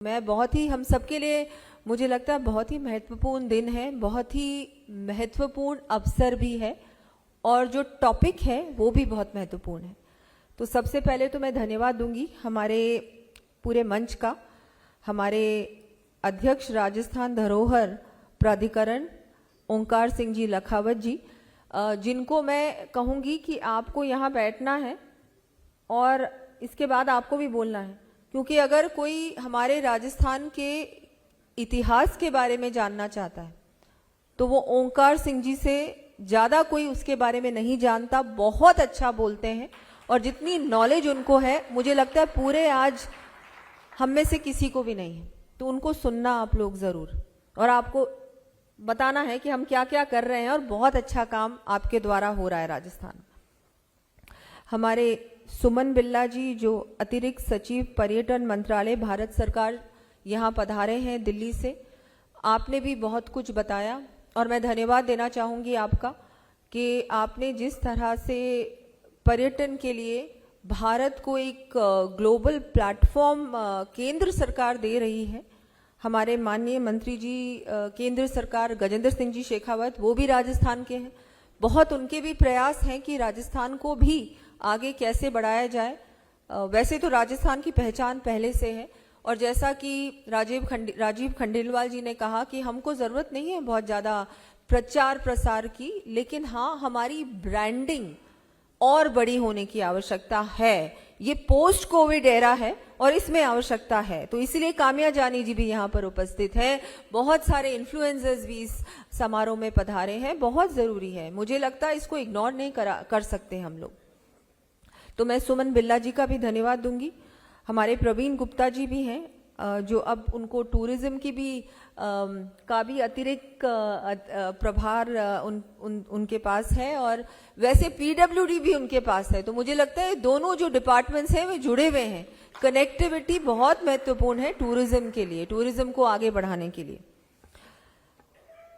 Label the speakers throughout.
Speaker 1: मैं बहुत ही हम सबके लिए मुझे लगता है बहुत ही महत्वपूर्ण दिन है, बहुत ही महत्वपूर्ण अवसर भी है और जो टॉपिक है वो भी बहुत महत्वपूर्ण है। तो सबसे पहले तो मैं धन्यवाद दूंगी हमारे पूरे मंच का, हमारे अध्यक्ष राजस्थान धरोहर प्राधिकरण ओंकार सिंह जी लखावत जी, जिनको मैं कहूँगी कि आपको यहाँ बैठना है और इसके बाद आपको भी बोलना है, क्योंकि अगर कोई हमारे राजस्थान के इतिहास के बारे में जानना चाहता है तो वो ओंकार सिंह जी से ज़्यादा कोई उसके बारे में नहीं जानता। बहुत अच्छा बोलते हैं और जितनी नॉलेज उनको है मुझे लगता है पूरे आज हम में से किसी को भी नहीं है। तो उनको सुनना आप लोग ज़रूर, और आपको बताना है कि हम क्या क्या कर रहे हैं और बहुत अच्छा काम आपके द्वारा हो रहा है राजस्थान। हमारे सुमन बिल्ला जी जो अतिरिक्त सचिव पर्यटन मंत्रालय भारत सरकार यहाँ पधारे हैं दिल्ली से, आपने भी बहुत कुछ बताया और मैं धन्यवाद देना चाहूँगी आपका कि आपने जिस तरह से पर्यटन के लिए भारत को एक ग्लोबल प्लेटफॉर्म केंद्र सरकार दे रही है। हमारे माननीय मंत्री जी केंद्र सरकार गजेंद्र सिंह जी शेखावत, वो भी राजस्थान के हैं। बहुत उनके भी प्रयास हैं कि राजस्थान को भी आगे कैसे बढ़ाया जाए। वैसे तो राजस्थान की पहचान पहले से है और जैसा कि राजीव खंडेलवाल जी ने कहा कि हमको ज़रूरत नहीं है बहुत ज़्यादा प्रचार प्रसार की, लेकिन हाँ हमारी ब्रांडिंग और बड़ी होने की आवश्यकता है। ये पोस्ट कोविड एरा है और इसमें आवश्यकता है। तो इसलिए काम्या जानी जी भी यहाँ पर उपस्थित है, बहुत सारे इन्फ्लुएंसर्स भी इस समारोह में पधारे हैं। बहुत ज़रूरी है, मुझे लगता है इसको इग्नोर नहीं कर सकते हम लोग। तो मैं सुमन बिल्ला जी का भी धन्यवाद दूंगी। हमारे प्रवीण गुप्ता जी भी हैं जो अब उनको टूरिज्म की भी का भी अतिरिक्त प्रभार उनके पास है और वैसे पीडब्ल्यूडी भी उनके पास है। तो मुझे लगता है दोनों जो डिपार्टमेंट्स हैं वे जुड़े हुए हैं। कनेक्टिविटी बहुत महत्वपूर्ण है टूरिज्म के लिए, टूरिज्म को आगे बढ़ाने के लिए।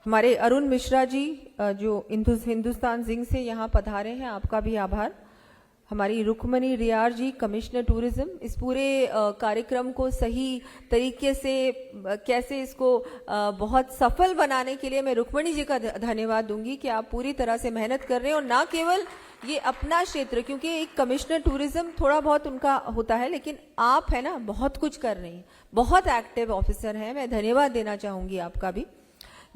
Speaker 1: हमारे अरुण मिश्रा जी जो हिंदुस्तान जिंक से यहाँ पधारे हैं, आपका भी आभार। हमारी रुक्मणी रियार जी कमिश्नर टूरिज्म, इस पूरे कार्यक्रम को सही तरीके से कैसे इसको बहुत सफल बनाने के लिए मैं रुक्मणी जी का धन्यवाद दूंगी कि आप पूरी तरह से मेहनत कर रहे हैं और ना केवल ये अपना क्षेत्र, क्योंकि एक कमिश्नर टूरिज्म थोड़ा बहुत उनका होता है, लेकिन आप है ना बहुत कुछ कर रही हैं, बहुत एक्टिव ऑफिसर हैं। मैं धन्यवाद देना चाहूँगी आपका भी।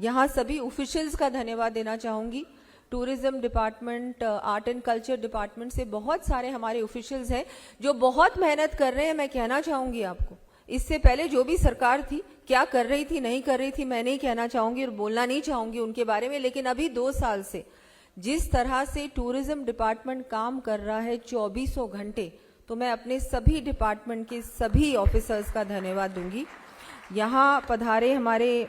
Speaker 1: यहाँ सभी ऑफिशियल्स का धन्यवाद देना चाहूँगी। Tourism department, art and culture department से बहुत सारे हमारे ऑफिशियल्स हैं जो बहुत मेहनत कर रहे हैं। मैं कहना चाहूँगी आपको, इससे पहले जो भी सरकार थी क्या कर रही थी नहीं कर रही थी मैं नहीं कहना चाहूँगी और बोलना नहीं चाहूँगी उनके बारे में, लेकिन अभी 2 साल से जिस तरह से टूरिज्म डिपार्टमेंट काम कर रहा है 2400 घंटे, तो मैं अपने सभी डिपार्टमेंट के सभी ऑफिसर्स का धन्यवाद दूंगी। यहाँ पधारे हमारे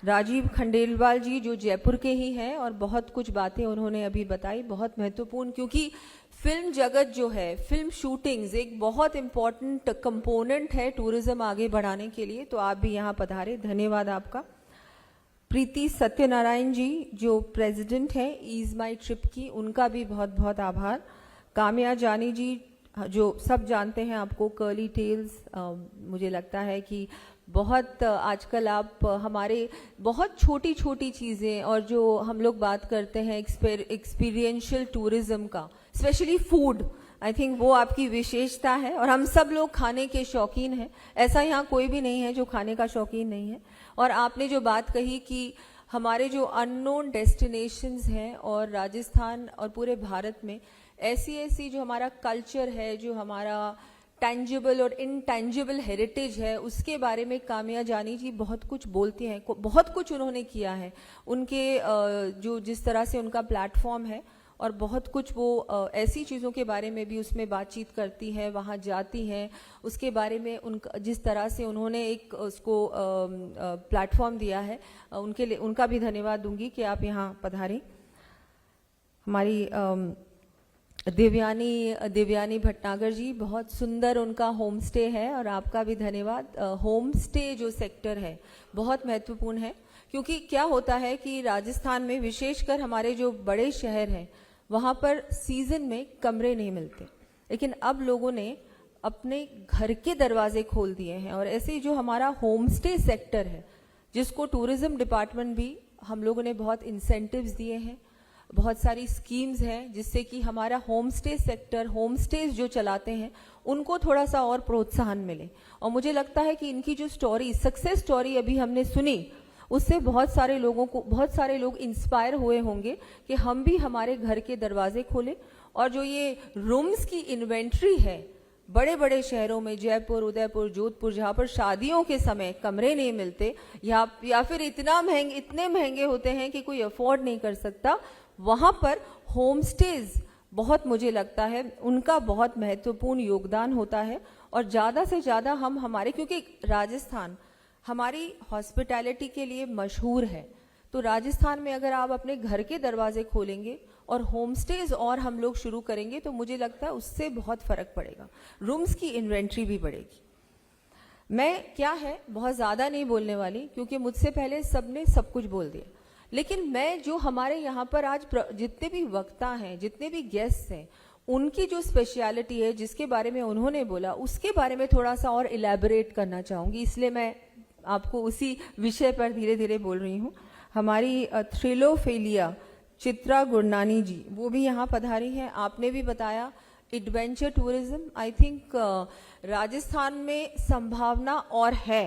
Speaker 1: राजीव खंडेलवाल जी जो जयपुर के ही हैं और बहुत कुछ बातें उन्होंने अभी बताई, बहुत महत्वपूर्ण, क्योंकि फिल्म जगत जो है, फिल्म शूटिंग्स एक बहुत इम्पॉर्टेंट कंपोनेंट है टूरिज्म आगे बढ़ाने के लिए। तो आप भी यहाँ पधारे, धन्यवाद आपका। प्रीति सत्यनारायण जी जो प्रेसिडेंट हैं ईज माई ट्रिप की, उनका भी बहुत बहुत आभार। काम्या जानी जी जो सब जानते हैं आपको, कर्ली टेल्स, मुझे लगता है कि बहुत आजकल आप हमारे बहुत छोटी छोटी चीज़ें और जो हम लोग बात करते हैं एक्सपीरियंशियल टूरिज्म का, स्पेशली फूड, आई थिंक वो आपकी विशेषता है और हम सब लोग खाने के शौकीन हैं। ऐसा यहाँ कोई भी नहीं है जो खाने का शौकीन नहीं है। और आपने जो बात कही कि हमारे जो अननोन डेस्टिनेशंस हैं और राजस्थान और पूरे भारत में ऐसी जो हमारा कल्चर है, जो हमारा टैंजिबल और इनटैंजिबल हेरिटेज है, उसके बारे में काम्या जानी जी बहुत कुछ बोलती हैं। बहुत कुछ उन्होंने किया है, उनके जो जिस तरह से उनका प्लेटफॉर्म है और बहुत कुछ वो ऐसी चीज़ों के बारे में भी उसमें बातचीत करती हैं, वहाँ जाती हैं, उसके बारे में उनका जिस तरह से उन्होंने एक उसको प्लेटफॉर्म दिया है, उनके लिए उनका भी धन्यवाद दूंगी कि आप यहाँ पधारें। हमारी देवयानी भटनागर जी, बहुत सुंदर उनका होम स्टे है और आपका भी धन्यवाद। होम स्टे जो सेक्टर है बहुत महत्वपूर्ण है, क्योंकि क्या होता है कि राजस्थान में विशेषकर हमारे जो बड़े शहर हैं वहाँ पर सीजन में कमरे नहीं मिलते, लेकिन अब लोगों ने अपने घर के दरवाजे खोल दिए हैं। और ऐसे ही जो हमारा होम स्टे सेक्टर है, जिसको टूरिज्म डिपार्टमेंट भी हम लोगों ने बहुत इंसेंटिव्स दिए हैं, बहुत सारी स्कीम्स हैं, जिससे कि हमारा home stay sector, home stage जो चलाते हैं उनको थोड़ा सा और प्रोत्साहन मिले। और मुझे लगता है कि इनकी जो स्टोरी, सक्सेस स्टोरी अभी हमने सुनी, उससे बहुत सारे लोग इंस्पायर हुए होंगे कि हम भी हमारे घर के दरवाजे खोलें। और जो ये रूम्स की इन्वेंट्री है बड़े बड़े शहरों में, जयपुर, उदयपुर, जोधपुर, जहाँ पर शादियों के समय कमरे नहीं मिलते या फिर इतने महंगे होते हैं कि कोई अफोर्ड नहीं कर सकता, वहाँ पर होम स्टेज बहुत, मुझे लगता है उनका बहुत महत्वपूर्ण योगदान होता है। और ज़्यादा से ज़्यादा हम हमारे, क्योंकि राजस्थान हमारी हॉस्पिटैलिटी के लिए मशहूर है, तो राजस्थान में अगर आप अपने घर के दरवाजे खोलेंगे और होम स्टेज और हम लोग शुरू करेंगे तो मुझे लगता है उससे बहुत फर्क पड़ेगा, रूम्स की इन्वेंट्री भी बढ़ेगी। मैं बहुत ज़्यादा नहीं बोलने वाली, क्योंकि मुझसे पहले सबने सब कुछ बोल दिया। लेकिन मैं जो हमारे यहाँ पर आज जितने भी वक्ता हैं, जितने भी गेस्ट हैं, उनकी जो स्पेशलिटी है, जिसके बारे में उन्होंने बोला, उसके बारे में थोड़ा सा और इलेबोरेट करना चाहूँगी, इसलिए मैं आपको उसी विषय पर धीरे धीरे बोल रही हूँ। हमारी थ्रिलोफेलिया चित्रा गुरनानी जी, वो भी यहाँ पधारी हैं। आपने भी बताया adventure tourism, I think Rajasthan में संभावना और है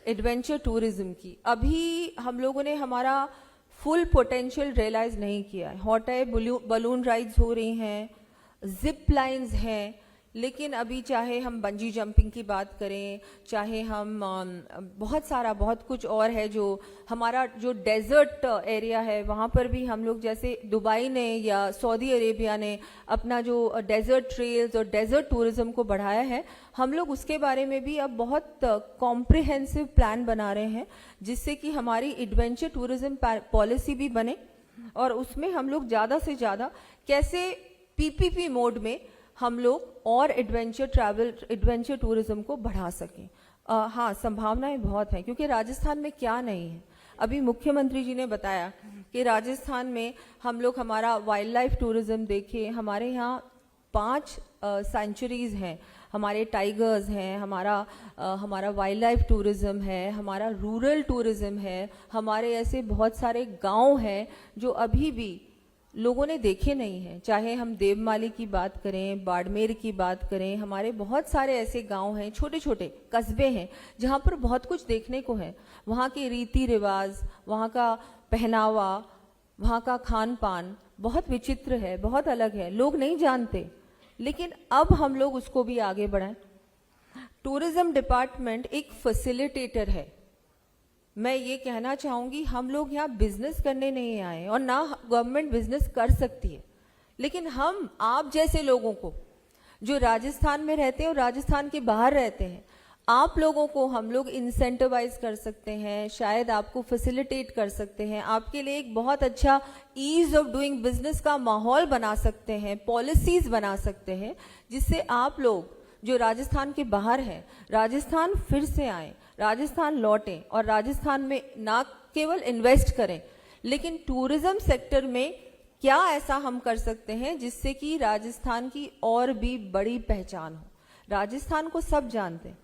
Speaker 1: एडवेंचर टूरिज्म की। अभी हम लोगों ने हमारा फुल पोटेंशियल रियलाइज नहीं किया है। हॉट एयर बलून राइड्स हो रही हैं, जिप लाइन्स हैं, लेकिन अभी चाहे हम बंजी जंपिंग की बात करें, चाहे हम बहुत कुछ और है, जो हमारा जो डेजर्ट एरिया है, वहाँ पर भी हम लोग, जैसे दुबई ने या सऊदी अरेबिया ने अपना जो डेजर्ट ट्रेल्स और डेजर्ट टूरिज्म को बढ़ाया है, हम लोग उसके बारे में भी अब बहुत कॉम्प्रिहेंसिव प्लान बना रहे हैं, जिससे कि हमारी एडवेंचर टूरिज्म पॉलिसी भी बने और उसमें हम लोग ज़्यादा से ज़्यादा कैसे पीपीपी मोड में हम लोग और एडवेंचर टूरिज्म को बढ़ा सकें। हाँ, संभावनाएं बहुत हैं, क्योंकि राजस्थान में क्या नहीं है। अभी मुख्यमंत्री जी ने बताया कि राजस्थान में हम लोग हमारा वाइल्ड लाइफ टूरिज्म देखें, हमारे यहाँ 5 सेंचुरीज हैं, हमारे टाइगर्स हैं, हमारा वाइल्ड लाइफ टूरिज्म है, हमारा रूरल टूरिज्म है, हमारे ऐसे बहुत सारे गांव हैं जो अभी भी लोगों ने देखे नहीं हैं। चाहे हम देवमाली की बात करें, बाड़मेर की बात करें, हमारे बहुत सारे ऐसे गांव हैं, छोटे छोटे कस्बे हैं, जहाँ पर बहुत कुछ देखने को है। वहाँ के रीति रिवाज, वहाँ का पहनावा, वहाँ का खान पान बहुत विचित्र है, बहुत अलग है, लोग नहीं जानते, लेकिन अब हम लोग उसको भी आगे बढ़ाएं। टूरिज्म डिपार्टमेंट एक फैसिलिटेटर है। मैं ये कहना चाहूँगी, हम लोग यहाँ बिजनेस करने नहीं आए और ना गवर्नमेंट बिजनेस कर सकती है, लेकिन हम आप जैसे लोगों को जो राजस्थान में रहते हैं और राजस्थान के बाहर रहते हैं, आप लोगों को हम लोग इंसेंटिवाइज कर सकते हैं, शायद आपको फैसिलिटेट कर सकते हैं, आपके लिए एक बहुत अच्छा ईज ऑफ डूइंग बिजनेस का माहौल बना सकते हैं, पॉलिसीज बना सकते हैं, जिससे आप लोग जो राजस्थान के बाहर हैं, राजस्थान फिर से आए, राजस्थान लौटें और राजस्थान में ना केवल इन्वेस्ट करें, लेकिन टूरिज्म सेक्टर में क्या ऐसा हम कर सकते हैं जिससे कि राजस्थान की और भी बड़ी पहचान हो। राजस्थान को सब जानते हैं,